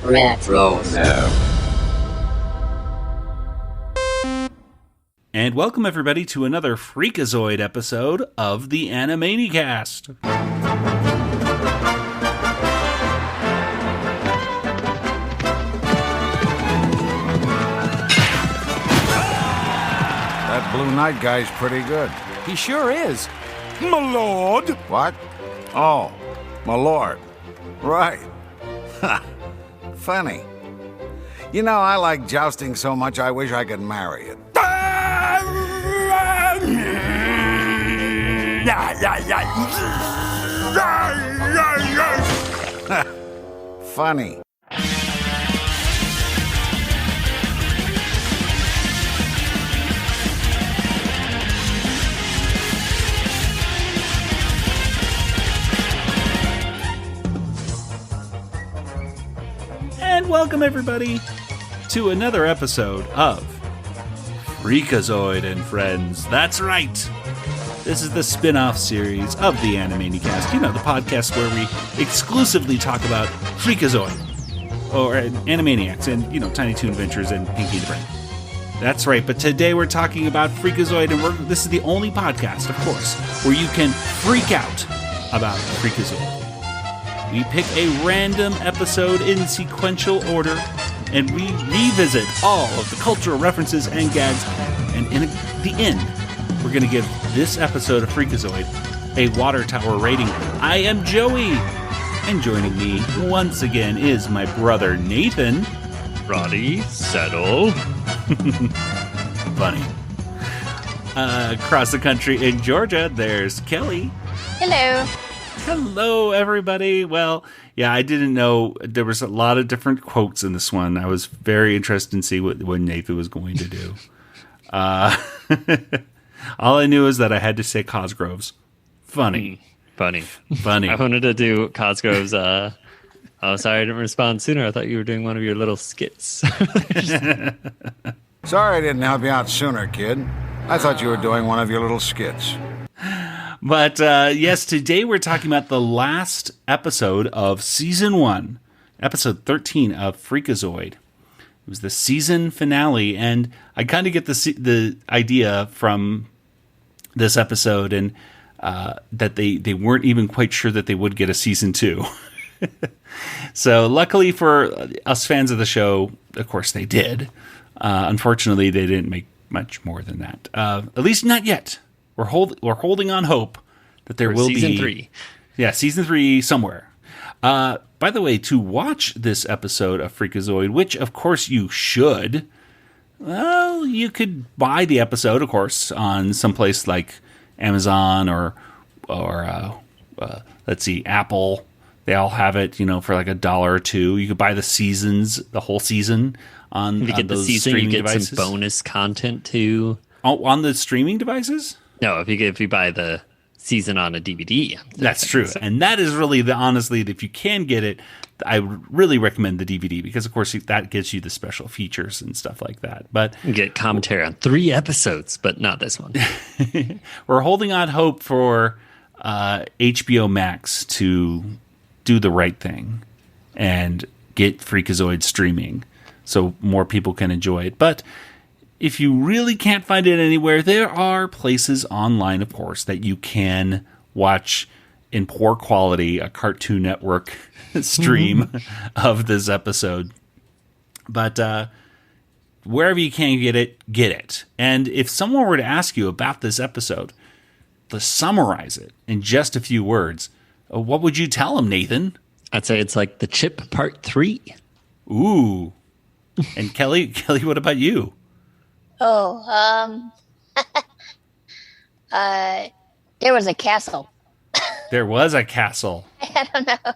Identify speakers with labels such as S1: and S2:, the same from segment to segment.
S1: Retro.
S2: And welcome everybody to another Freakazoid episode of the Animaniacast.
S3: That Blue Knight guy's pretty good.
S4: He sure is.
S3: My lord. What? Oh, my lord. Right. Ha. Funny. You know, I like jousting so much I wish I could marry it. Funny.
S2: And welcome everybody to another episode of Freakazoid and Friends. That's right. This is the spin-off series of the Animanicast. You know, the podcast where we exclusively talk about Freakazoid or Animaniacs and, you know, Tiny Toon Adventures and Pinky the Brain. That's right, but today we're talking about Freakazoid, and this is the only podcast, of course, where you can freak out about Freakazoid. We pick a random episode in sequential order, and we revisit all of the cultural references and gags, and in the end, we're going to give this episode of Freakazoid a water tower rating. I am Joey, and joining me once again is my brother Nathan.
S5: Roddy, settle.
S2: Funny. Across the country in Georgia, there's Kelly.
S6: Hello.
S2: Hello, everybody. Well, yeah, I didn't know. There was a lot of different quotes in this one. I was very interested to see what Nathan was going to do. All I knew is that I had to say Cosgrove's. Funny.
S5: Funny.
S2: Funny.
S5: I wanted to do Cosgrove's, oh, sorry I didn't respond sooner. I thought you were doing one of your little skits.
S3: Sorry I didn't help you out sooner, kid. I thought you were doing one of your little skits.
S2: But, yes, today we're talking about the last episode of Season 1, Episode 13 of Freakazoid. It was the season finale, and I kind of get the idea from this episode and that they weren't even quite sure that they would get a Season 2. So, luckily for us fans of the show, of course they did. Unfortunately, they didn't make much more than that. At least not yet. We're holding on hope that there will be
S5: Season 3.
S2: Yeah, Season 3 somewhere. By the way, to watch this episode of Freakazoid, which of course you should, well, you could buy the episode, of course, on someplace like Amazon or let's see, Apple. They all have it, you know, for like $1 or $2. You could buy the whole season on
S5: If you get the
S2: those
S5: season,
S2: streaming
S5: you get
S2: devices.
S5: some bonus content too.
S2: Oh, on the streaming devices?
S5: No, if you buy the season on a DVD.
S2: That's true. And that is really honestly, if you can get it, I really recommend the DVD because, of course, that gives you the special features and stuff like that. But
S5: You get commentary on 3 episodes, but not this one.
S2: we're holding on hope for HBO Max to do the right thing and get Freakazoid streaming so more people can enjoy it. But if you really can't find it anywhere, there are places online, of course, that you can watch in poor quality a Cartoon Network stream of this episode. But wherever you can get it. And if someone were to ask you about this episode, to summarize it in just a few words, what would you tell them, Nathan?
S5: I'd say it's like the Chip Part 3.
S2: Ooh. And Kelly, what about you?
S6: Oh, there was a castle.
S2: There was a castle.
S6: I don't know.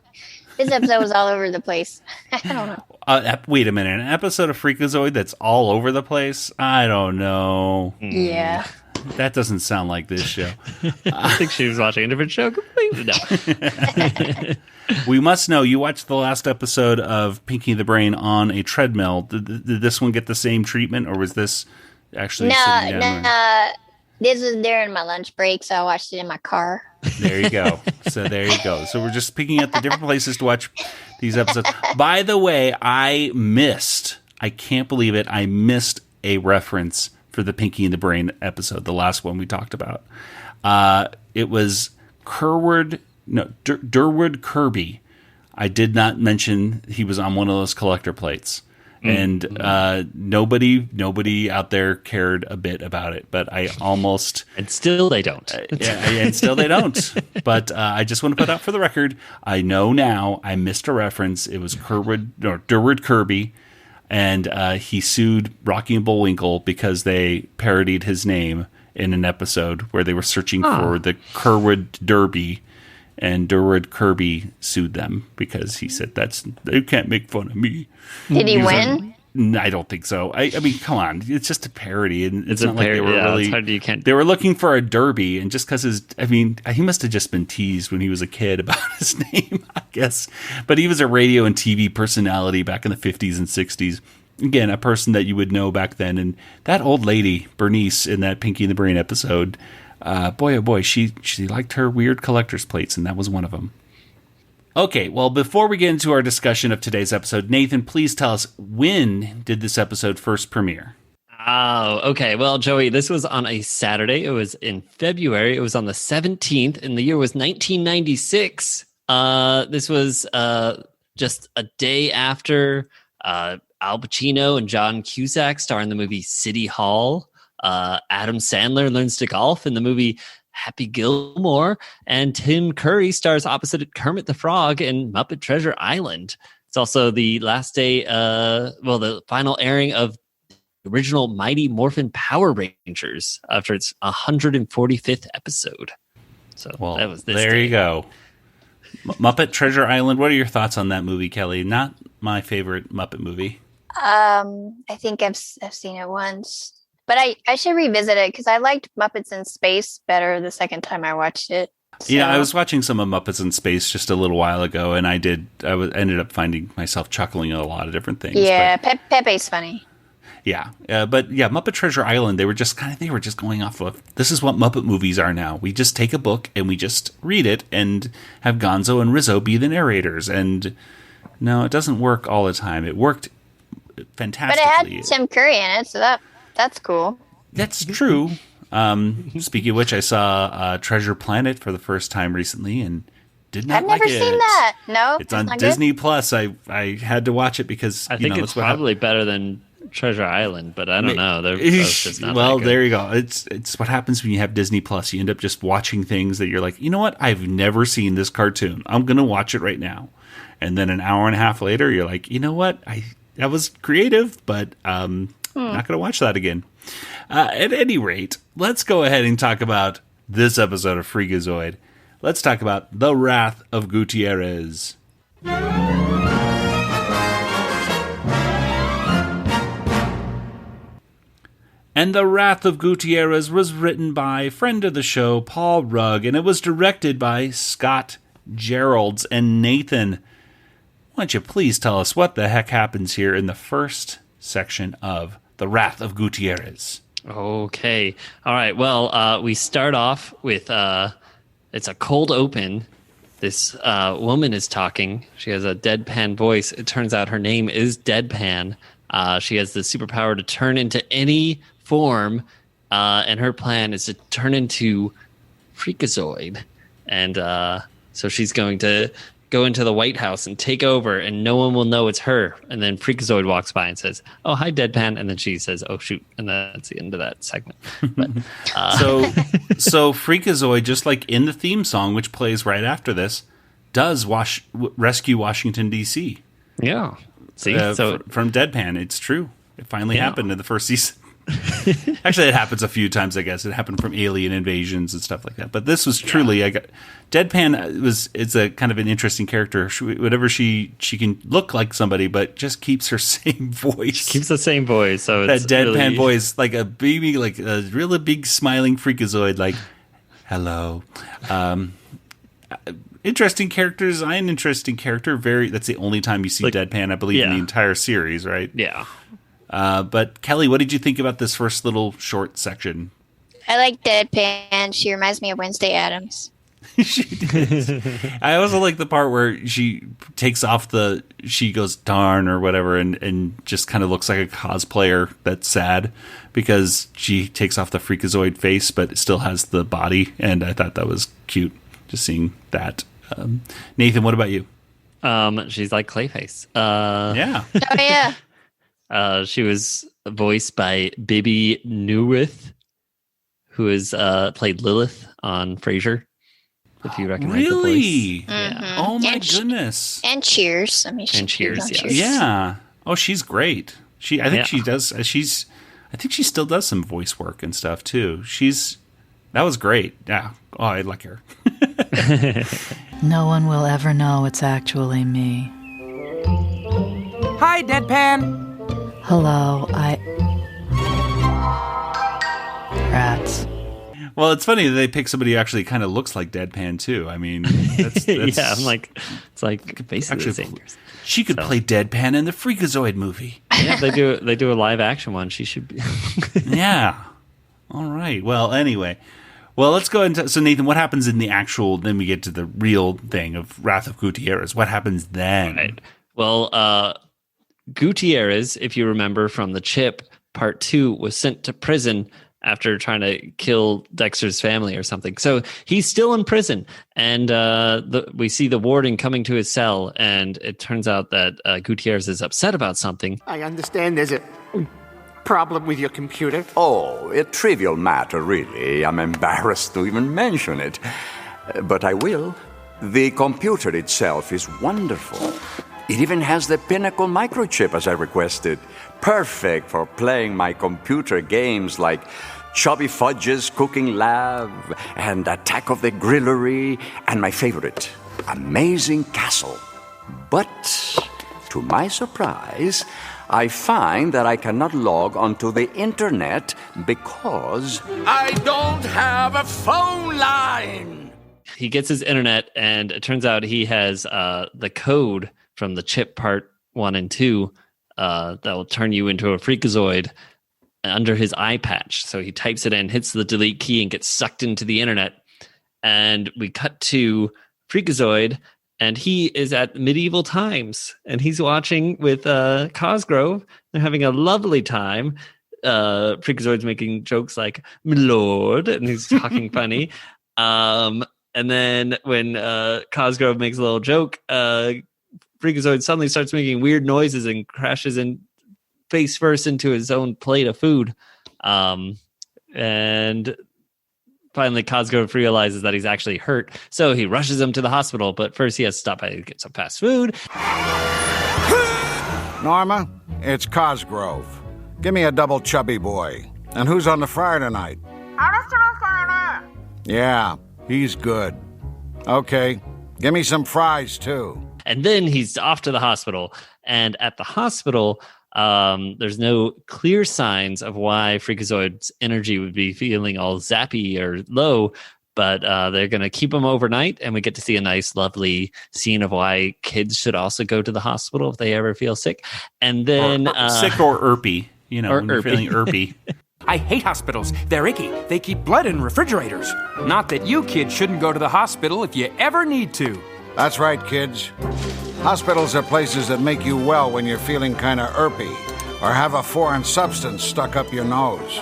S6: This episode was all over the place. I don't know.
S2: Wait a minute. An episode of Freakazoid that's all over the place? I don't know.
S6: Yeah.
S2: That doesn't sound like this show.
S5: I think she was watching a different show completely. No.
S2: We must know, you watched the last episode of Pinky the Brain on a treadmill. Did this one get the same treatment, or was this actually sitting down?
S6: No. This was during my lunch break, so I watched it in my car.
S2: There you go. So there you go. So we're just picking at the different places to watch these episodes. By the way, I can't believe it, I missed a reference for the Pinky and the Brain episode, the last one we talked about. It was Durward Kirby. I did not mention he was on one of those collector plates. And nobody out there cared a bit about it, but I almost...
S5: And still they don't.
S2: And still they don't. But I just want to put out for the record, I know now I missed a reference. It was Durward Kirby, and he sued Rocky and Bullwinkle because they parodied his name in an episode where they were searching for the Kerwood Derby, and Durward Kirby sued them because he said, they can't make fun of me.
S6: Did he win?
S2: I don't think so. I mean, come on. It's just a parody. And it's not like
S5: parody,
S2: they were really...
S5: It's hard, you can't...
S2: They were looking for a derby, and just because he must have just been teased when he was a kid about his name, I guess. But he was a radio and TV personality back in the 50s and 60s. Again, a person that you would know back then. And that old lady, Bernice, in that Pinky and the Brain episode, boy, oh boy, she liked her weird collector's plates, and that was one of them. Okay, well, before we get into our discussion of today's episode, Nathan, please tell us, when did this episode first premiere?
S5: Oh, okay. Well, Joey, this was on a Saturday. It was in February. It was on the 17th, and the year was 1996. This was just a day after Al Pacino and John Cusack star in the movie City Hall. Adam Sandler learns to golf in the movie Happy Gilmore, and Tim Curry stars opposite Kermit the Frog in Muppet Treasure Island. It's also the last day, the final airing of the original Mighty Morphin Power Rangers after its 145th episode. So that was this
S2: there
S5: day.
S2: You go. Muppet Treasure Island. What are your thoughts on that movie, Kelly? Not my favorite Muppet movie.
S6: I think I've seen it once. But I should revisit it because I liked Muppets in Space better the second time I watched it. So.
S2: Yeah, I was watching some of Muppets in Space just a little while ago, and I ended up finding myself chuckling at a lot of different things.
S6: Yeah, Pepe's funny.
S2: Yeah, Muppet Treasure Island. They were just going off of, this is what Muppet movies are now. We just take a book and we just read it and have Gonzo and Rizzo be the narrators. And no, it doesn't work all the time. It worked fantastically.
S6: But it had Tim Curry in it, so that's cool.
S2: That's true. Speaking of which, I saw Treasure Planet for the first time recently and did not like it.
S6: I've never seen that. No,
S2: it's on Disney Plus. I had to watch it because
S5: I think it's probably better than Treasure Island, but I don't know. They're both just not
S2: well,
S5: that good.
S2: there you go. It's what happens when you have Disney Plus. You end up just watching things that you're like, you know what? I've never seen this cartoon. I'm going to watch it right now. And then an hour and a half later, you're like, you know what? That was creative, but not going to watch that again. At any rate, let's go ahead and talk about this episode of Freakazoid. Let's talk about the Wrath of Gutierrez. And The Wrath of Gutierrez was written by friend of the show, Paul Rugg, and it was directed by Scott Geralds. And Nathan, why don't you please tell us what the heck happens here in the first section of The Wrath of Gutierrez?
S5: Okay. All right. Well, we start off with it's a cold open. This woman is talking. She has a deadpan voice. It turns out her name is Deadpan. She has the superpower to turn into any form, and her plan is to turn into Freakazoid. And so she's going to go into the White House and take over, and no one will know it's her. And then Freakazoid walks by and says, "Oh, hi, Deadpan." And then she says, "Oh, shoot." And that's the end of that segment. But,
S2: so Freakazoid, just like in the theme song, which plays right after this, does rescue Washington, D.C.
S5: Yeah. See,
S2: from Deadpan, it's true. It finally happened in the first season. Actually, it happens a few times, I guess. It happened from alien invasions and stuff like that. But this was truly, Deadpan it's a kind of an interesting character. She can look like somebody, but just keeps her same voice.
S5: She keeps the same voice. So
S2: that
S5: it's
S2: Deadpan
S5: really...
S2: voice, like a baby, like a really big smiling Freakazoid, like, hello. Interesting character design, interesting character. That's the only time you see Deadpan, I believe, in the entire series, right?
S5: Yeah.
S2: But Kelly, what did you think about this first little short section?
S6: I like Deadpan. She reminds me of Wednesday Addams.
S2: She did. I also like the part where she takes off she goes darn or whatever and just kind of looks like a cosplayer that's sad because she takes off the Freakazoid face but it still has the body, and I thought that was cute just seeing that. Nathan, what about you?
S5: She's like Clayface.
S2: Yeah.
S6: Oh yeah.
S5: She was voiced by Bibi Newirth, who has played Lilith on Frasier. If you recognize the voice.
S2: Really?
S5: Yeah.
S2: Oh my
S6: And
S2: goodness.
S6: And Cheers. I mean,
S5: And Cheers,
S6: on
S5: yes.
S2: Yeah. Oh, she's great. I think
S5: Yeah.
S2: she does. I think she still does some voice work and stuff too. That was great. Yeah. Oh, I like her.
S1: No one will ever know it's actually me.
S4: Hi, Deadpan.
S1: Hello, Rats.
S2: Well, it's funny that they pick somebody who actually kind of looks like Deadpan too. I mean, that's
S5: Yeah, I'm like, it's like basically the
S2: actually
S5: same person.
S2: she could play Deadpan in the Freakazoid movie.
S5: Yeah, they do a live action one. She should be.
S2: Yeah. All right. Well, anyway. Well, let's go into... So, Nathan, what happens in the actual... Then we get to the real thing of Wrath of Gutierrez. What happens then?
S5: Right. Well, Gutierrez, if you remember from the Chip, Part 2, was sent to prison after trying to kill Dexter's family or something. So he's still in prison. And we see the warden coming to his cell, and it turns out that Gutierrez is upset about something.
S4: I understand there's a problem with your computer.
S7: Oh, a trivial matter, really. I'm embarrassed to even mention it. But I will. The computer itself is wonderful. It even has the Pinnacle microchip as I requested. Perfect for playing my computer games like Chubby Fudge's Cooking Lab and Attack of the Grillery and my favorite, Amazing Castle. But, to my surprise, I find that I cannot log onto the internet because I don't have a phone line.
S5: He gets his internet, and it turns out he has the code from the Chip Part 1 and 2 that will turn you into a Freakazoid under his eye patch. So he types it in, hits the delete key, and gets sucked into the internet. And we cut to Freakazoid, and he is at medieval times, and he's watching with Cosgrove. They're having a lovely time. Freakazoid's making jokes like "My lord," and he's talking funny. And then when Cosgrove makes a little joke, Freakazoid suddenly starts making weird noises and crashes in face first into his own plate of food. And finally, Cosgrove realizes that he's actually hurt, so he rushes him to the hospital. But first, he has to stop by to get some fast food.
S3: Norma, it's Cosgrove. Give me a double chubby boy. And who's on the fryer tonight? Yeah, he's good. Okay, give me some fries, too.
S5: And then he's off to the hospital. And at the hospital, there's no clear signs of why Freakazoid's energy would be feeling all zappy or low, but they're going to keep him overnight, and we get to see a nice, lovely scene of why kids should also go to the hospital if they ever feel sick. And then...
S2: sick or irpy,
S5: or
S2: when you're feeling irpy.
S4: I hate hospitals. They're icky. They keep blood in refrigerators. Not that you kids shouldn't go to the hospital if you ever need to.
S3: That's right, kids. Hospitals are places that make you well when you're feeling kind of irpy or have a foreign substance stuck up your nose.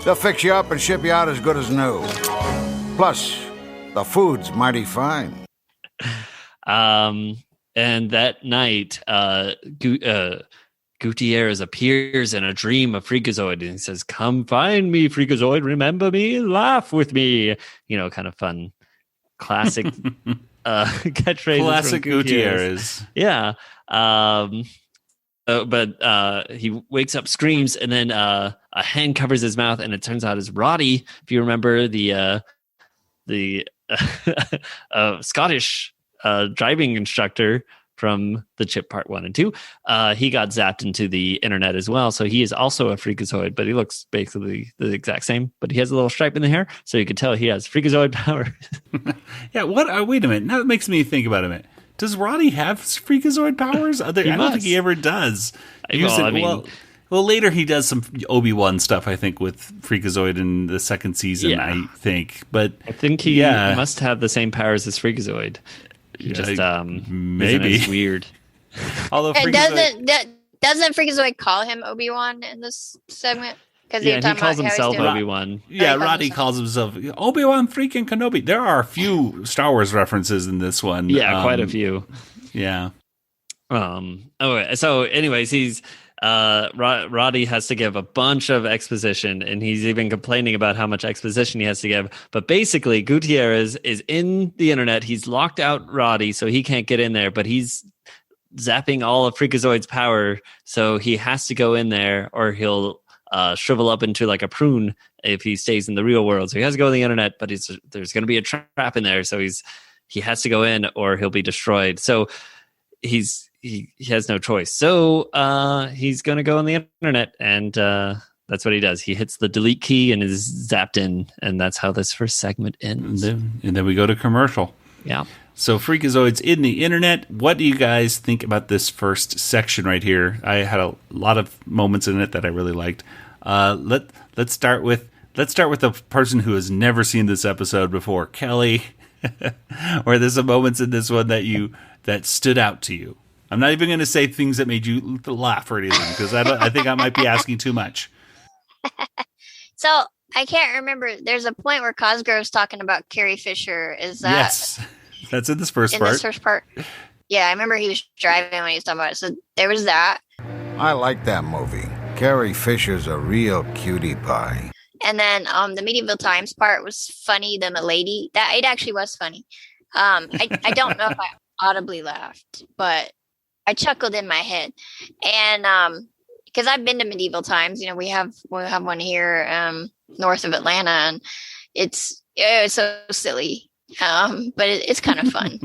S3: They'll fix you up and ship you out as good as new. Plus, the food's mighty fine.
S5: And that night, Gutierrez appears in a dream of Freakazoid, and he says, "Come find me, Freakazoid. Remember me. Laugh with me." Kind of fun, classic catchphrase.
S2: Classic Gutierrez.
S5: Yeah. But he wakes up, screams, and then a hand covers his mouth, and it turns out it's Roddy. If you remember the Scottish driving instructor from the Chip Part 1 and 2, he got zapped into the internet as well. So he is also a Freakazoid, but he looks basically the exact same. But he has a little stripe in the hair, so you can tell he has Freakazoid power.
S2: Yeah, what? Wait a minute. Now that makes me think about it. Does Roddy have Freakazoid powers? I don't think he ever does. Well, later he does some Obi-Wan stuff, I think, with Freakazoid in the second season,
S5: Yeah.
S2: I think. But
S5: I think he must have the same powers as Freakazoid. He just
S2: maybe
S5: isn't as weird.
S2: Although
S6: And
S2: Freakazoid,
S6: doesn't Freakazoid call him Obi-Wan in this segment? Because
S5: Yeah, he calls himself Obi-Wan.
S2: yeah,
S6: Right,
S2: Roddy calls himself Obi-Wan freaking Kenobi. There are a few Star Wars references in this one.
S5: Yeah, quite a few.
S2: Yeah.
S5: So anyways, he's Roddy has to give a bunch of exposition, and he's even complaining about how much exposition he has to give. But basically, Gutierrez is in the internet. He's locked out Roddy, so he can't get in there, but he's zapping all of Freakazoid's power, so he has to go in there or he'll shrivel up into like a prune if he stays in the real world. So he has to go on the internet, but there's going to be a trap in there, so he has to go in or he'll be destroyed. So he has no choice. So he's going to go on the internet, and that's what he does. He hits the delete key and is zapped in, and that's how this first segment ends.
S2: And then we go to commercial.
S5: Yeah.
S2: So Freakazoid's in the internet. What do you guys think about this first section right here? I had a lot of moments in it that I really liked. Let's start with the person who has never seen this episode before, Kelly. Where there's some moments in this one that stood out to you. I'm not even going to say things that made you laugh or anything, because I think I might be asking too much.
S6: So I can't remember. There's a point where Cosgrove's talking about Carrie Fisher. Is that
S2: yes? That's in this first part.
S6: This first part. Yeah, I remember he was driving when he was talking about it. So there was that.
S3: I like that movie. Carrie Fisher's a real cutie pie.
S6: And then the medieval times part was funny. The lady, that it actually was funny. I don't know if I audibly laughed, but I chuckled in my head. And because I've been to medieval times, we have one here north of Atlanta, and it's so silly. But it's kind of fun.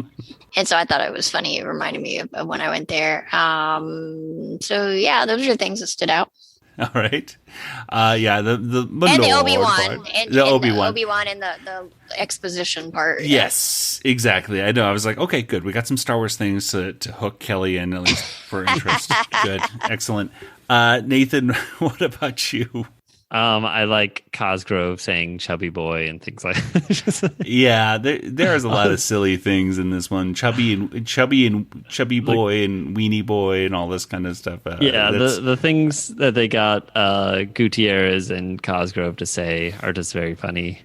S6: And so I thought it was funny. It reminded me of when I went there. So yeah, those are things that stood out.
S2: All right. Yeah, the
S6: and the Obi-Wan and
S2: the Obi-Wan.
S6: Obi-Wan and the exposition part.
S2: Yes, exactly. I know. I was like, okay, good. We got some Star Wars things to hook Kelly in, at least for interest. Good. Excellent. Nathan, what about you?
S5: I like Cosgrove saying chubby boy and things like that.
S2: Yeah, there's a lot of silly things in this one. Chubby boy and weenie boy and all this kind of stuff.
S5: Yeah, the things that they got Gutierrez and Cosgrove to say are just very funny.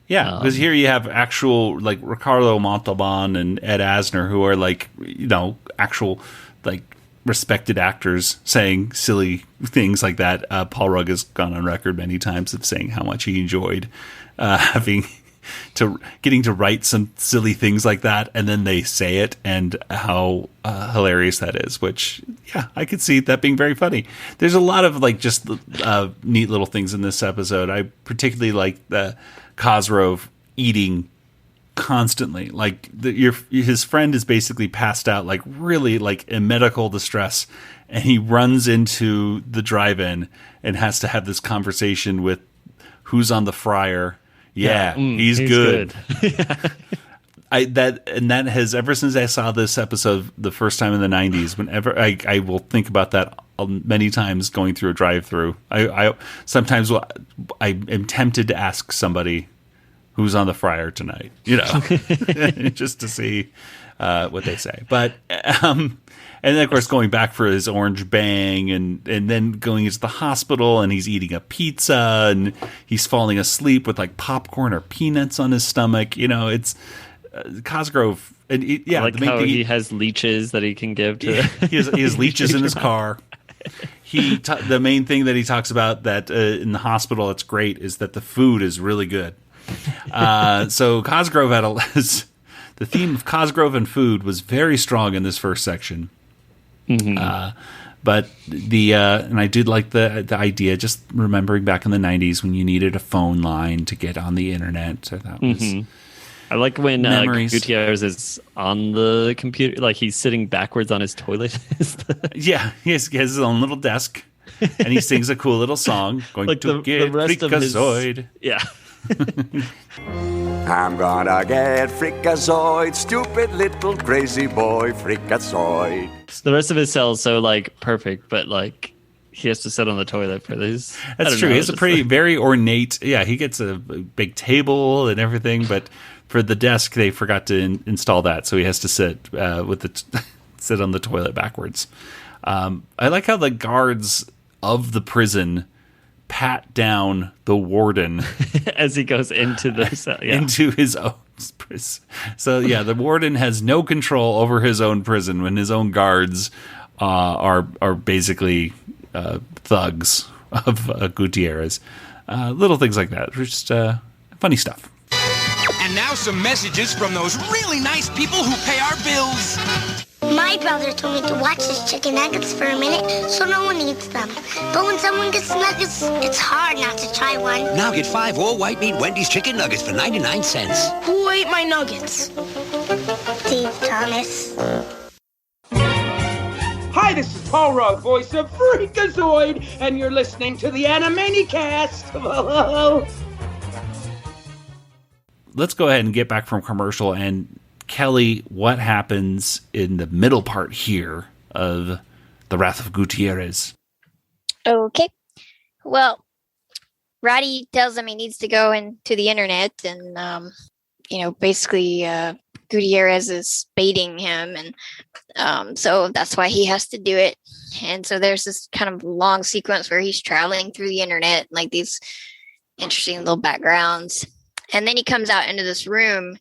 S2: Yeah, because here you have actual like Ricardo Montalban and Ed Asner, who are like, actual like respected actors saying silly things like that. Paul Rugg has gone on record many times of saying how much he enjoyed getting to write some silly things like that, and then they say it, and how hilarious that is. Which, yeah, I could see that being very funny. There's a lot of like just neat little things in this episode. I particularly like the Cosgrove eating constantly, like his friend is basically passed out, like really like in medical distress, and he runs into the drive-in and has to have this conversation with who's on the fryer. He's good. that has, ever since I saw this episode the first time in the 90s, whenever I will think about that many times going through a drive-through. I sometimes I am tempted to ask somebody who's on the fryer tonight, just to see what they say. But and then of course going back for his orange bang, and then going into the hospital, and he's eating a pizza, and he's falling asleep with like popcorn or peanuts on his stomach. It's Cosgrove, and
S5: I like how he has leeches that he can give to.
S2: he has leeches in his car. The main thing that he talks about that in the hospital that's great is that the food is really good. So Cosgrove the theme of Cosgrove and food was very strong in this first section. Mm-hmm. But and I did like the idea, just remembering back in the 90s when you needed a phone line to get on the internet. So that was
S5: I like when Gutierrez is on the computer, like he's sitting backwards on his toilet.
S2: Yeah, he has his own little desk, and he sings a cool little song, going like to get Freakazoid.
S5: Yeah.
S7: I'm gonna get Freakazoid, stupid little crazy boy, Freakazoid.
S5: The rest of his cell's so like perfect, but like he has to sit on the toilet for this.
S2: That's true. He has a very ornate. Yeah, he gets a big table and everything, but for the desk they forgot to install that, so he has to sit sit on the toilet backwards. I like how the guards of the prison pat down the warden
S5: as he goes into the cell,
S2: into his own prison. So yeah, the warden has no control over his own prison when his own guards are basically thugs of Gutierrez. Little things like that. Just funny stuff.
S8: And now some messages from those really nice people who pay our bills.
S9: My brother told me to watch his chicken nuggets for a minute so no one eats them. But when someone gets nuggets, it's hard not to try one.
S8: Now get 5 all-white meat Wendy's chicken nuggets for 99 cents.
S9: Who ate my nuggets? Steve Thomas.
S10: Hi, this is Paul Rudd, voice of Freakazoid, and you're listening to the Animaniacast.
S2: Let's go ahead and get back from commercial. And Kelly, what happens in the middle part here of the Wrath of Gutierrez?
S6: Okay. Well, Roddy tells him he needs to go into the internet and, basically Gutierrez is baiting him. And so that's why he has to do it. And so there's this kind of long sequence where he's traveling through the internet, like these interesting little backgrounds. And then he comes out into this room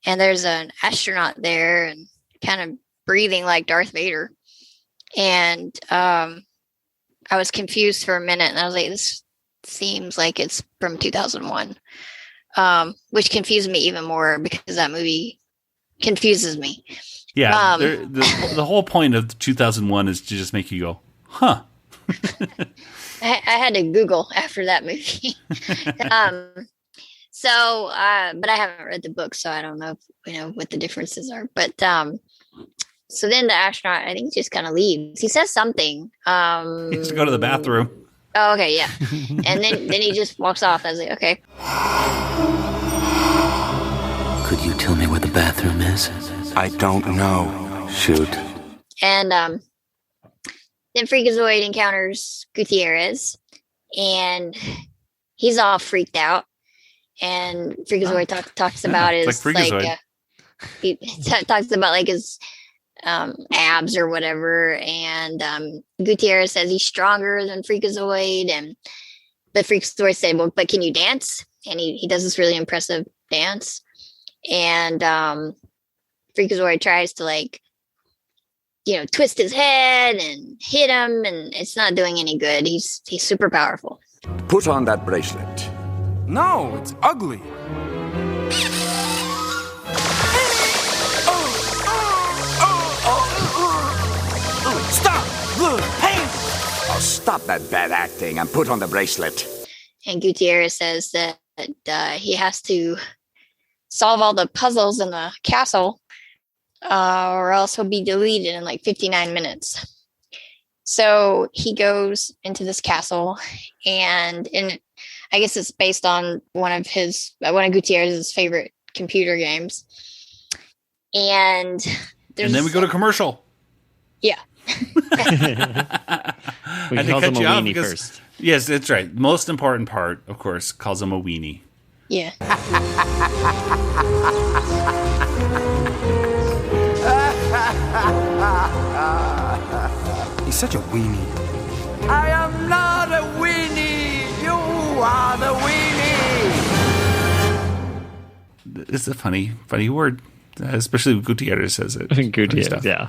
S6: and there's an astronaut there and kind of breathing like Darth Vader. And I was confused for a minute and I was like, this seems like it's from 2001, which confused me even more because that movie confuses me.
S2: Yeah, the whole point of 2001 is to just make you go, huh.
S6: I had to Google after that movie. But I haven't read the book, so I don't know what the differences are. But so then the astronaut, I think, just kind of leaves. He says something.
S2: He has to go to the bathroom.
S6: Oh, okay, yeah. And then he just walks off. I was like, okay.
S11: Could you tell me where the bathroom is?
S8: I don't know.
S11: Shoot.
S6: And then Freakazoid encounters Gutierrez, and he's all freaked out. And Freakazoid talks about his he talks about like his abs or whatever. And Gutierrez says he's stronger than Freakazoid, but Freakazoid said, "Well, but can you dance?" And he does this really impressive dance. And Freakazoid tries to twist his head and hit him, and it's not doing any good. He's super powerful.
S7: Put on that bracelet.
S4: No, it's ugly.
S8: Stop! Hey!
S7: Oh, stop that bad acting and put on the bracelet.
S6: And Gutierrez says that he has to solve all the puzzles in the castle or else he'll be deleted in like 59 minutes. So he goes into this castle, and I guess it's based on one of Gutierrez's favorite computer games. And
S2: then we go to commercial.
S6: Yeah.
S5: We calls him a weenie first.
S2: Yes, that's right. Most important part, of course, calls him a weenie.
S6: Yeah.
S4: He's such a weenie.
S7: I am not a weenie. You are the weenie.
S2: It's a funny word, especially when Gutierrez says it.
S5: Gutierrez, yeah.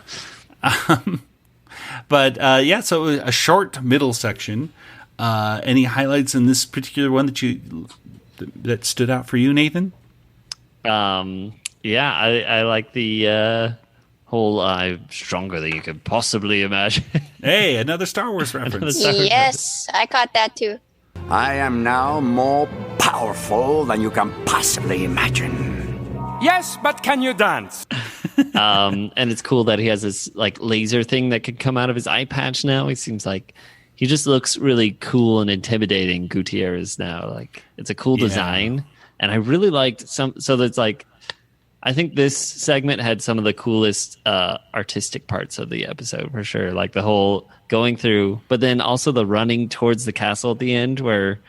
S2: So a short middle section. Any highlights in this particular one that stood out for you, Nathan?
S5: I like the whole "I'm stronger than you could possibly imagine."
S2: Hey, another Star Wars reference.
S6: Yes, I caught that too.
S7: I am now more powerful than you can possibly imagine.
S4: Yes, but can you dance?
S5: And it's cool that he has this laser thing that could come out of his eye patch now. He seems like he just looks really cool and intimidating, Gutierrez now. It's a cool design. And I really liked so there's I think this segment had some of the coolest artistic parts of the episode for sure. Like the whole going through, but then also the running towards the castle at the end where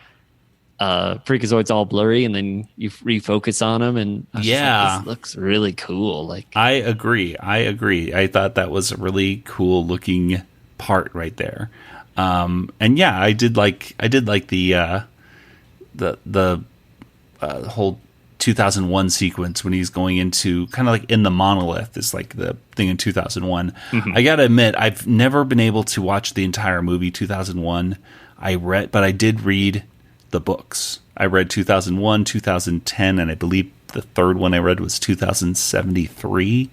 S5: Freakazoid's all blurry and then you refocus on him. And I was just like, this looks really cool. Like
S2: I agree. I thought that was a really cool looking part right there. And yeah, I did like the whole 2001 sequence when he's going into kind of like in the monolith is like the thing in 2001. I gotta admit, I've never been able to watch the entire movie 2001. But I did read the books. I read 2001, 2010, and I believe the third one I read was 2073,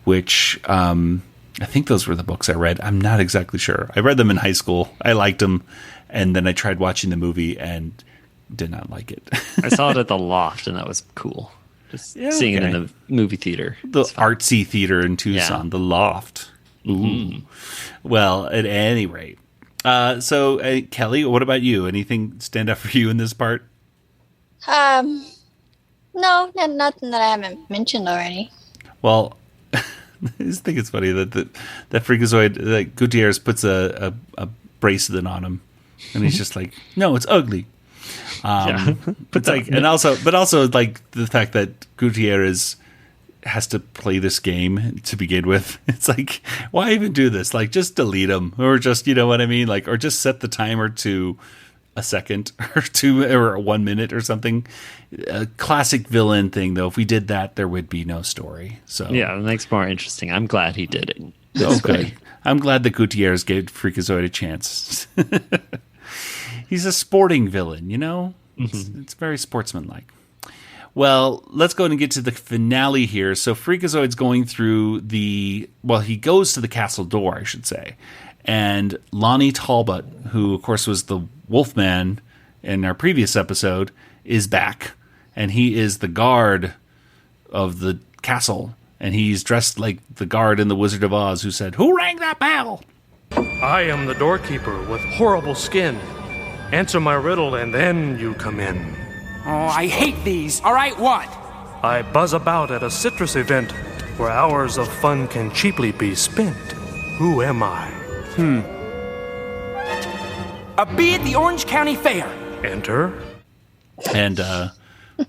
S2: which I think those were the books I read. I'm not exactly sure. I read them in high school. I liked them, and then I tried watching the movie and did not like it.
S5: I saw it at the Loft, and that was cool. Just seeing it in the movie theater.
S2: The artsy theater in Tucson, the Loft. Ooh. Well, at any rate. So, Kelly, what about you? Anything stand out for you in this part?
S6: No, nothing that I haven't mentioned already.
S2: Well, I just think it's funny that that Freakazoid, that Gutierrez puts a bracelet on him, and he's just like, "No, it's ugly." But like, but also like the fact that Gutierrez has to play this game to begin with. It's like, why even do this? Like, just delete them, or just, you know what I mean? Like, or just set the timer to a second or 2 or 1 minute or something. A classic villain thing, though. If we did that, there would be no story. So
S5: yeah, it makes it more interesting. I'm glad he did it.
S2: Okay, I'm glad that Gutierrez gave Freakazoid a chance. He's a sporting villain, you know? It's very sportsmanlike. Well, let's go ahead and get to the finale here. So Freakazoid's going through he goes to the castle door, I should say. And Lonnie Talbot, who, of course, was the Wolfman in our previous episode, is back. And he is the guard of the castle. And he's dressed like the guard in The Wizard of Oz who said, "Who rang that bell?"
S12: "I am the doorkeeper with horrible skin. Answer my riddle and then you come in."
S4: Oh, I hate these. All right, what?
S12: "I buzz about at a citrus event where hours of fun can cheaply be spent. Who am I?"
S4: A bee at the Orange County Fair.
S12: "Enter."
S2: And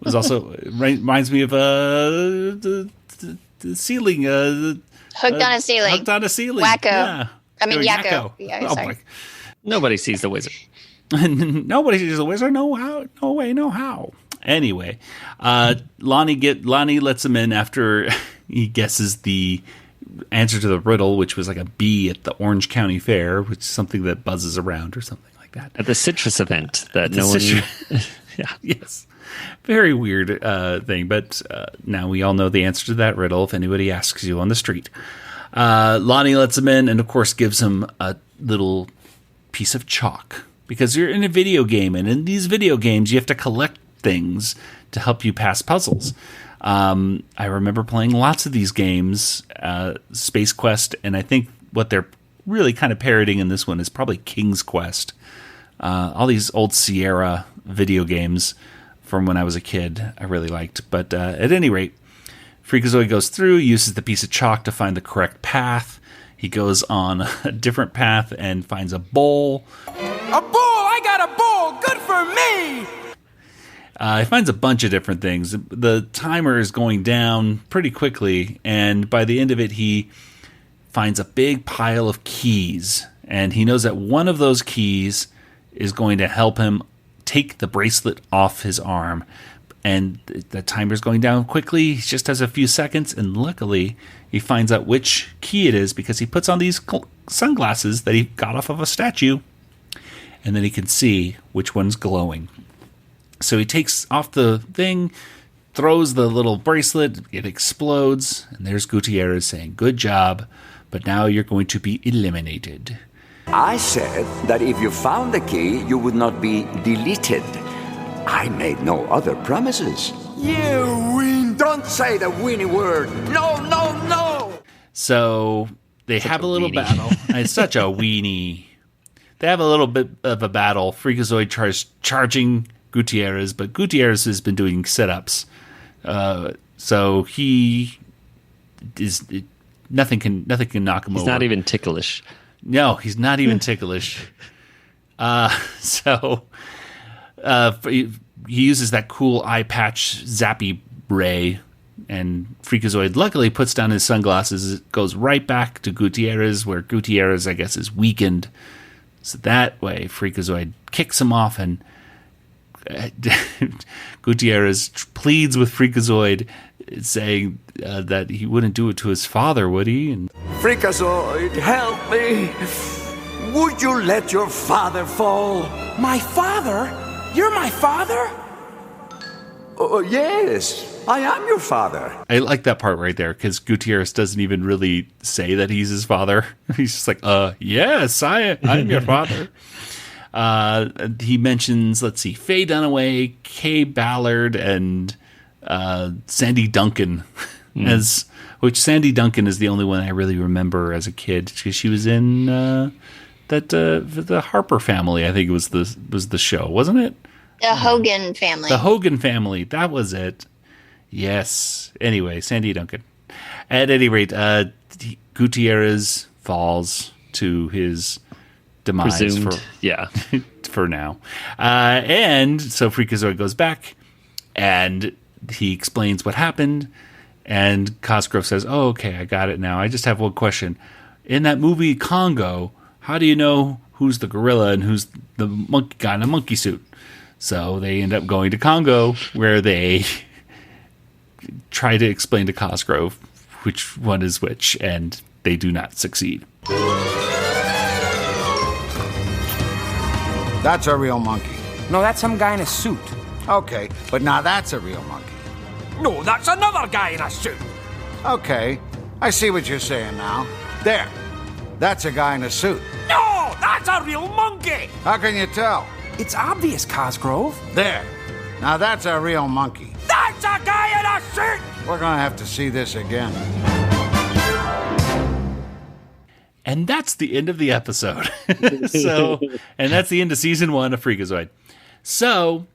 S2: was also reminds me of the ceiling.
S6: Hooked on a ceiling.
S2: Hooked on a ceiling.
S6: Wacko.
S2: Yeah.
S6: I mean,
S2: Yakko.
S6: Yakko. Yeah, sorry.
S2: Boy.
S5: Nobody sees the wizard.
S2: Nobody sees the wizard. No how. No way. No how. Anyway, Lonnie lets him in after he guesses the answer to the riddle, which was like a bee at the Orange County Fair, which is something that buzzes around or something like that.
S5: At the citrus event that no one...
S2: Yeah. Yes. Very weird thing, but now we all know the answer to that riddle if anybody asks you on the street. Lonnie lets him in and, of course, gives him a little piece of chalk because you're in a video game, and in these video games you have to collect things to help you pass puzzles. I remember playing lots of these games, Space Quest, and I think what they're really kind of parodying in this one is probably King's Quest. All these old Sierra video games from when I was a kid I really liked. But at any rate, Freakazoid goes through, uses the piece of chalk to find the correct path. He goes on a different path and finds a bowl.
S4: A bowl! I got a bowl! Good for me!
S2: He finds a bunch of different things. The timer is going down pretty quickly, and by the end of it, he finds a big pile of keys. And he knows that one of those keys is going to help him take the bracelet off his arm. And the timer's going down quickly. He just has a few seconds, and luckily he finds out which key it is because he puts on these sunglasses that he got off of a statue, and then he can see which one's glowing. So he takes off the thing, throws the little bracelet, it explodes, and there's Gutierrez saying, "Good job, but now you're going to be eliminated."
S7: I said that if you found the key, you would not be deleted. I made no other promises. You win. Don't say the winning word. No, no, no.
S2: So they have a little battle. It's such a weenie. They have a little bit of a battle. Freakazoid tries charging Gutierrez, but Gutierrez has been doing sit-ups So he is nothing can knock him over.
S5: He's not even ticklish.
S2: No, he's not even ticklish. He uses that cool eye patch zappy ray, and Freakazoid luckily puts down his sunglasses. It goes right back to Gutierrez, where Gutierrez, I guess, is weakened. So that way, Freakazoid kicks him off, and Gutierrez pleads with Freakazoid, saying that he wouldn't do it to his father, would he? And
S7: Freakazoid, help me! Would you let your father fall?
S4: My father? You're my father?
S7: Oh, yes, I am your father.
S2: I like that part right there, because Gutierrez doesn't even really say that he's his father. He's just like, yes, I'm your father. He mentions, let's see, Faye Dunaway, Kay Ballard, and Sandy Duncan, which Sandy Duncan is the only one I really remember as a kid, because she was in the Harper Family. I think it was the show, wasn't it?
S6: The Hogan family.
S2: The Hogan family. That was it. Yes. Anyway, Sandy Duncan. At any rate, Gutierrez falls to his demise.
S5: Presumed, yeah.
S2: For now. And so Freakazoid goes back, and he explains what happened, and Cosgrove says, "Oh, okay, I got it now. I just have one question. In that movie Congo, how do you know who's the gorilla and who's the monkey guy in a monkey suit?" So they end up going to Congo, where they try to explain to Cosgrove which one is which, and they do not succeed.
S3: That's a real monkey.
S4: No, that's some guy in a suit.
S3: Okay, but now that's a real monkey.
S8: No, that's another guy in a suit.
S3: Okay, I see what you're saying now. There, that's a guy in a suit.
S8: No, that's a real monkey.
S3: How can you tell?
S4: It's obvious, Cosgrove.
S3: There, now that's a real monkey.
S8: That's a guy in a suit.
S3: We're gonna have to see this again.
S2: And that's the end of the episode. And that's the end of season 1 of Freakazoid. So,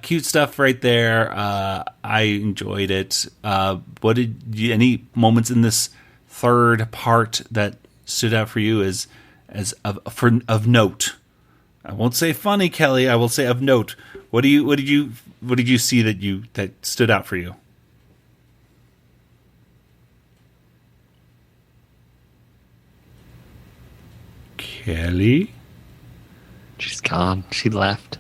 S2: cute stuff right there. I enjoyed it. Any moments in this third part that stood out for you as of note? I won't say funny, Kelly. I will say of note. What did you see that stood out for you? Kelly?
S5: She's gone. She left.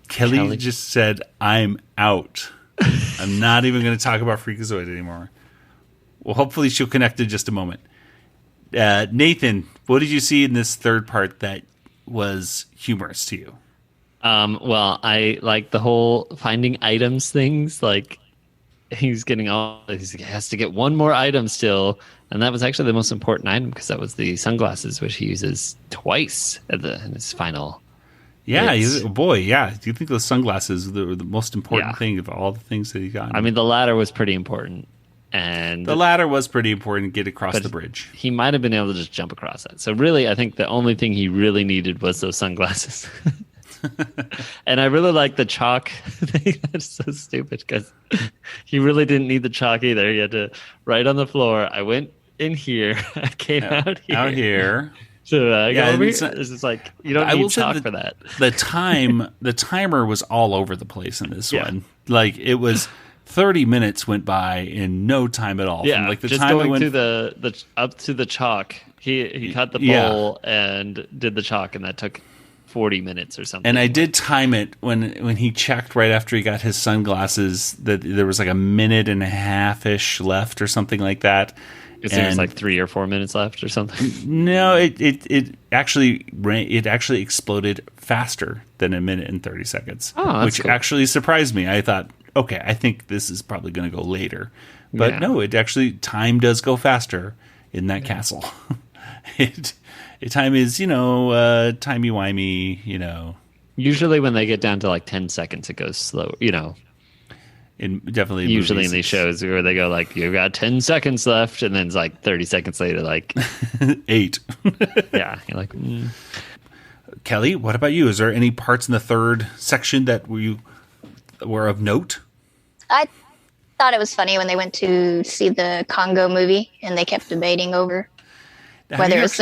S2: Kelly just said, "I'm out. I'm not even going to talk about Freakazoid anymore." Well, hopefully she'll connect in just a moment. Nathan, what did you see in this third part that was humorous to you?
S5: Well, I like the whole finding items things. Like he has to get one more item still, and that was actually the most important item because that was the sunglasses, which he uses twice in his final.
S2: Yeah, do you think those sunglasses were the most important thing of all the things that he got?
S5: I mean, the ladder was pretty important, and
S2: the ladder was pretty important to get across the bridge.
S5: He might have been able to just jump across that. So really, I think the only thing he really needed was those sunglasses. And I really like the chalk thing. That's so stupid because he really didn't need the chalk either. He had to write on the floor. I went in here. I came out here.
S2: Out here.
S5: So go over here. It's just like you don't need chalk for that.
S2: The timer was all over the place in this one. Like it was 30 minutes went by in no time at all.
S5: Yeah,
S2: from like the
S5: just
S2: time
S5: going to the up to the chalk. He cut the bowl and did the chalk, and that took 40 minutes or something.
S2: And I did time it when he checked right after he got his sunglasses that there was like a minute and a half-ish left or something like that.
S5: Because there was like 3 or 4 minutes left or something.
S2: No, it actually exploded faster than a minute and 30 seconds, which
S5: cool.
S2: actually surprised me. I thought, okay, I think this is probably going to go later, but no, it actually time does go faster in that castle. Time is, timey-wimey,
S5: Usually when they get down to like 10 seconds, it goes slow,
S2: Definitely
S5: usually in these shows where they go like, you've got 10 seconds left, and then it's like 30 seconds later, like
S2: 8.
S5: Yeah. You're like,
S2: Kelly, what about you? Is there any parts in the third section that were of note?
S6: I thought it was funny when they went to see the Congo movie and they kept debating over whether it's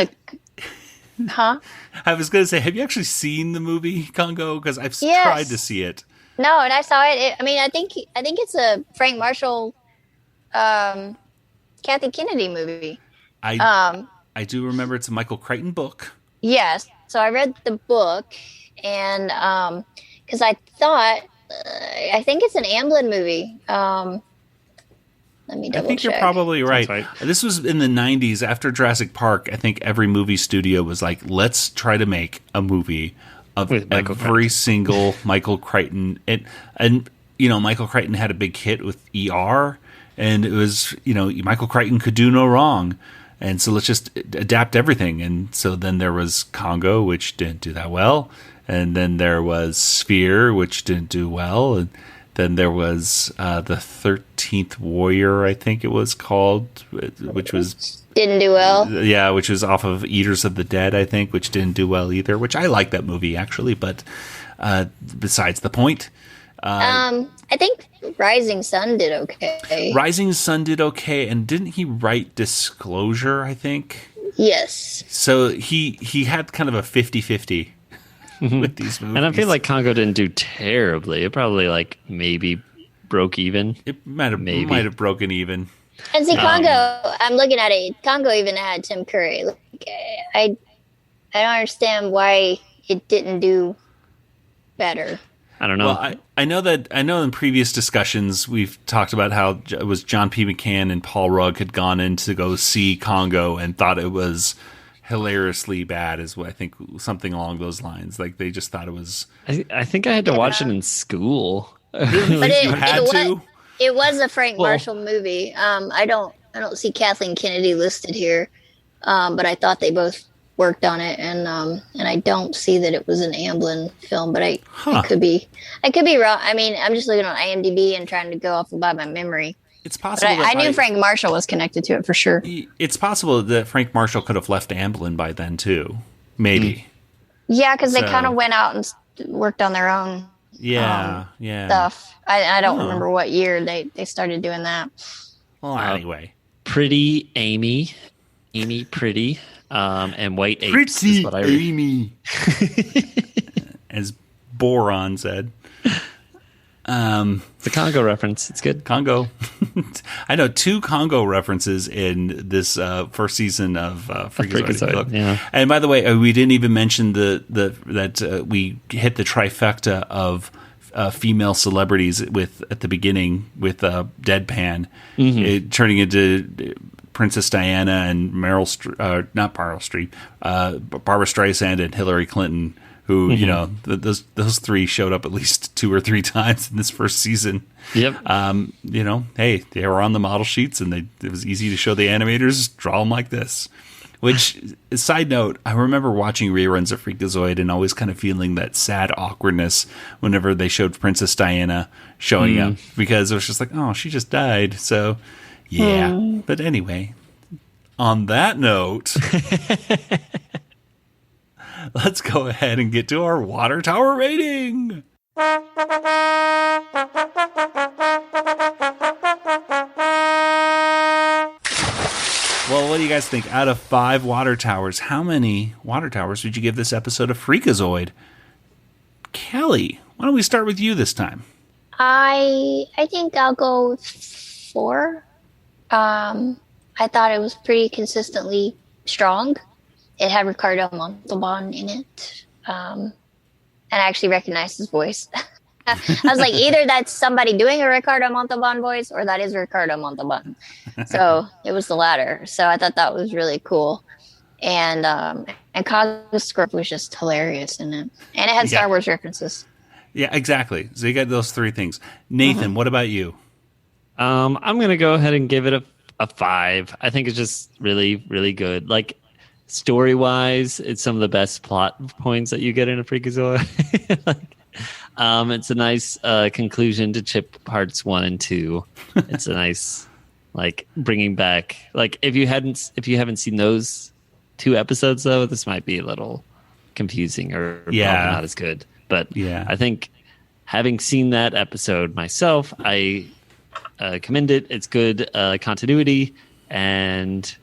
S6: Huh?
S2: I was going to say, have you actually seen the movie Congo? Because I've
S6: Yes.
S2: tried to see it.
S6: No, and I saw it. I think it's a Frank Marshall, Kathy Kennedy movie.
S2: I do remember it's a Michael Crichton book.
S6: Yes. So I read the book, and because I thought, I think it's an Amblin movie. Let me double check.
S2: I think you're probably right. This was in the 90s after Jurassic Park. I think every movie studio was like, let's try to make a movie of every single Michael Crichton. And Michael Crichton had a big hit with ER, and it was, Michael Crichton could do no wrong. And so let's just adapt everything. And so then there was Congo, which didn't do that well. And then there was Sphere, which didn't do well. And then there was the 13th Warrior, I think it was called, which was...
S6: Didn't do well.
S2: Yeah, which was off of Eaters of the Dead, I think, which didn't do well either, which I like that movie, actually, but besides the point.
S6: I think Rising Sun did okay.
S2: Rising Sun did okay, and didn't he write Disclosure, I think?
S6: Yes.
S2: So he had kind of a 50-50 with these movies.
S5: And I feel like Congo didn't do terribly. It probably maybe broke even.
S2: It might have broken even.
S6: And see, Congo, I'm looking at it. Congo even had Tim Curry. I don't understand why it didn't do better.
S5: I don't know.
S2: Well, I know in previous discussions we've talked about how it was John P. McCann and Paul Rugg had gone in to go see Congo and thought it was hilariously bad, is what I think, something along those lines. Like they just thought it was.
S5: I think I had to watch it in school.
S6: But it was a Frank Marshall movie. I don't see Kathleen Kennedy listed here, but I thought they both worked on it, and I don't see that it was an Amblin film, but I could be wrong. I mean, I'm just looking on IMDb and trying to go off about my memory.
S2: It's possible.
S6: I knew Frank Marshall was connected to it for sure.
S2: It's possible that Frank Marshall could have left Amblin by then too, maybe.
S6: Yeah, because they kind of went out and worked on their own. Stuff. I don't remember what year they started doing that.
S2: Well, anyway,
S5: Pretty Amy Pretty, and White Apes
S2: Pretty
S5: is what I
S2: Amy, as Boron said.
S5: It's a Congo reference. It's good.
S2: Congo. I know 2 Congo references in this first season of Freakazoid.
S5: Yeah.
S2: And by the way, we didn't even mention that we hit the trifecta of female celebrities at the beginning with Deadpan, turning into Princess Diana and Barbara Streisand and Hillary Clinton. Who those 3 showed up at least 2 or 3 times in this first season.
S5: Yep.
S2: Hey, they were on the model sheets, and it was easy to show the animators draw them like this. Which, side note, I remember watching reruns of Freakazoid and always kind of feeling that sad awkwardness whenever they showed Princess Diana showing up, because it was just like, oh, she just died. So, yeah. But anyway, on that note. Let's go ahead and get to our water tower rating. Well, what do you guys think? Out of 5 water towers, how many water towers would you give this episode of Freakazoid? Kelly, why don't we start with you this time?
S6: I think I'll go with 4. I thought it was pretty consistently strong. It had Ricardo Montalban in it. And I actually recognized his voice. I was like, either that's somebody doing a Ricardo Montalban voice or that is Ricardo Montalban. So it was the latter. So I thought that was really cool. And Cosgrove was just hilarious in it. And it had Star Wars references.
S2: Yeah, exactly. So you got those 3 things. Nathan, what about you?
S5: I'm going to go ahead and give it a 5. I think it's just really, really good. Like, story-wise, it's some of the best plot points that you get in a Freakazoid. It's a nice conclusion to Chip Parts 1 and 2. It's a nice, bringing back. If you haven't seen those 2 episodes, though, this might be a little confusing or probably not as good. But I think having seen that episode myself, I commend it. It's good continuity, and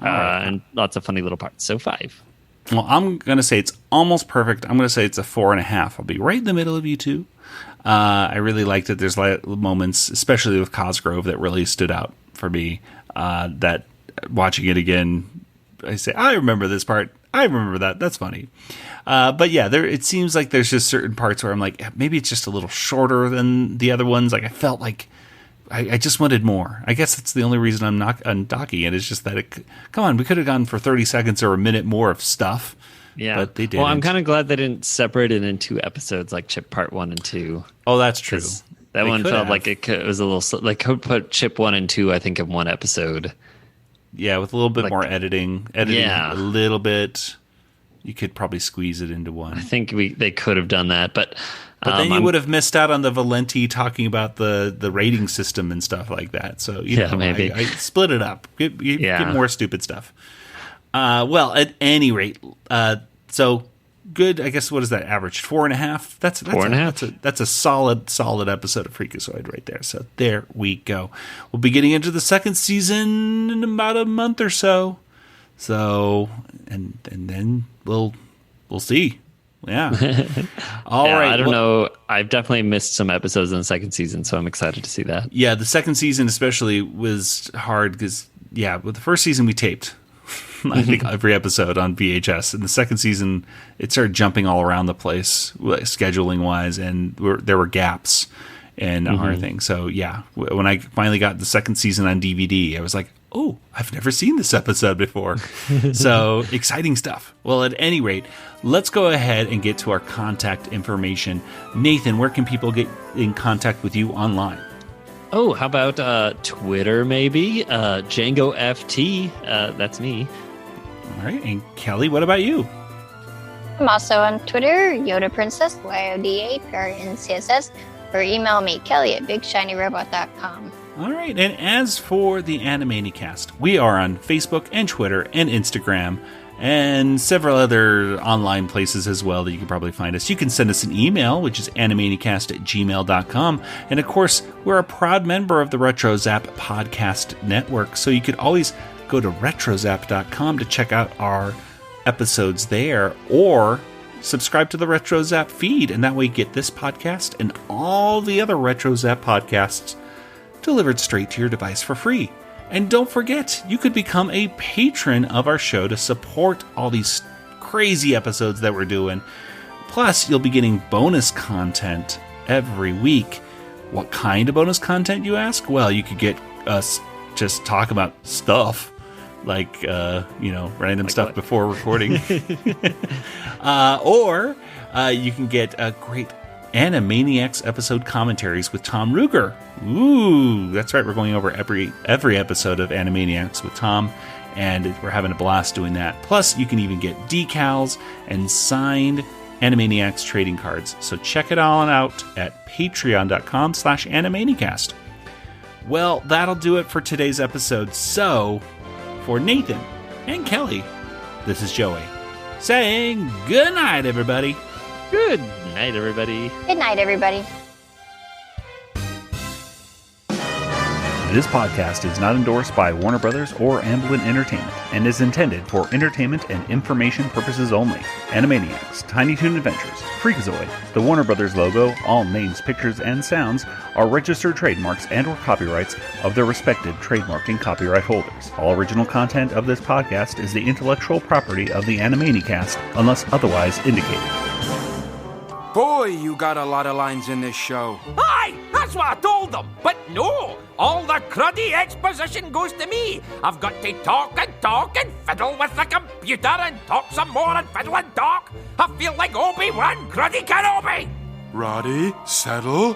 S5: and lots of funny little parts. So 5.
S2: Well, I'm going to say it's almost perfect. I'm going to say it's a 4.5. I'll be right in the middle of you two. I really liked it. There's moments, especially with Cosgrove, that really stood out for me. That watching it again, I say, I remember this part. I remember that. That's funny. But yeah, it seems like there's just certain parts where I'm like, maybe it's just a little shorter than the other ones. Like I felt like I just wanted more. I guess that's the only reason I'm not undocking it. It's just that come on, we could have gone for 30 seconds or a minute more of stuff.
S5: Yeah,
S2: but they didn't.
S5: Well, I'm kind of glad they didn't separate it in 2 episodes, like Chip Part 1 and 2.
S2: Oh, that's true.
S5: That one felt like it was a little like could put Chip 1 and 2, I think, in one episode.
S2: Yeah, with a little bit more editing a little bit. You could probably squeeze it into one.
S5: I think they could have done that, but
S2: then you would have missed out on the Valenti talking about the rating system and stuff like that. So
S5: maybe
S2: I split it up. Get more stupid stuff. Well, at any rate, so good. I guess what is that average? 4.5. That's
S5: 4.5.
S2: That's a solid episode of Freakazoid right there. So there we go. We'll be getting into the second season in about a month or so. So and then we'll see. Yeah. All right.
S5: I don't know. I've definitely missed some episodes in the second season, so I'm excited to see that.
S2: Yeah, the second season especially was hard because with the first season we taped I think every episode on VHS, and the second season it started jumping all around the place scheduling wise, and there were gaps in our thing. So yeah, when I finally got the second season on DVD, I was like, oh, I've never seen this episode before. So exciting stuff. Well, at any rate, let's go ahead and get to our contact information. Nathan, where can people get in contact with you online?
S5: Oh, how about Twitter maybe? Django FT, that's me.
S2: All right, and Kelly, what about you?
S6: I'm also on Twitter, Yoda Princess, YODA, or email me, Kelly@BigShinyRobot.com.
S2: All right, and as for the Animanicast, we are on Facebook and Twitter and Instagram and several other online places as well that you can probably find us. You can send us an email, which is animanicast@gmail.com. And of course, we're a proud member of the RetroZap Podcast Network, so you could always go to retrozap.com to check out our episodes there, or subscribe to the RetroZap feed, and that way you get this podcast and all the other RetroZap podcasts delivered straight to your device for free. And don't forget, you could become a patron of our show to support all these crazy episodes that we're doing. Plus, you'll be getting bonus content every week. What kind of bonus content, you ask? Well, you could get us just talk about stuff, like, random stuff before recording. Or you can get a great Animaniacs episode commentaries with Tom Ruger. Ooh, that's right. We're going over every episode of Animaniacs with Tom, and we're having a blast doing that. Plus, you can even get decals and signed Animaniacs trading cards. So check it all out at patreon.com/Animaniacast. Well, that'll do it for today's episode. So, for Nathan and Kelly, this is Joey saying good night, everybody.
S5: Good night, everybody.
S6: Good night, everybody.
S2: This podcast is not endorsed by Warner Brothers or Amblin Entertainment and is intended for entertainment and information purposes only. Animaniacs, Tiny Toon Adventures, Freakazoid, the Warner Brothers logo, all names, pictures, and sounds are registered trademarks and/or copyrights of their respective trademark and copyright holders. All original content of this podcast is the intellectual property of the Animanicast unless otherwise indicated.
S4: Boy, you got a lot of lines in this show.
S8: Aye, that's what I told them. But no, all the cruddy exposition goes to me. I've got to talk and fiddle with the computer and talk some more and fiddle and talk. I feel like Obi-Wan Cruddy Kenobi.
S13: Roddy, settle.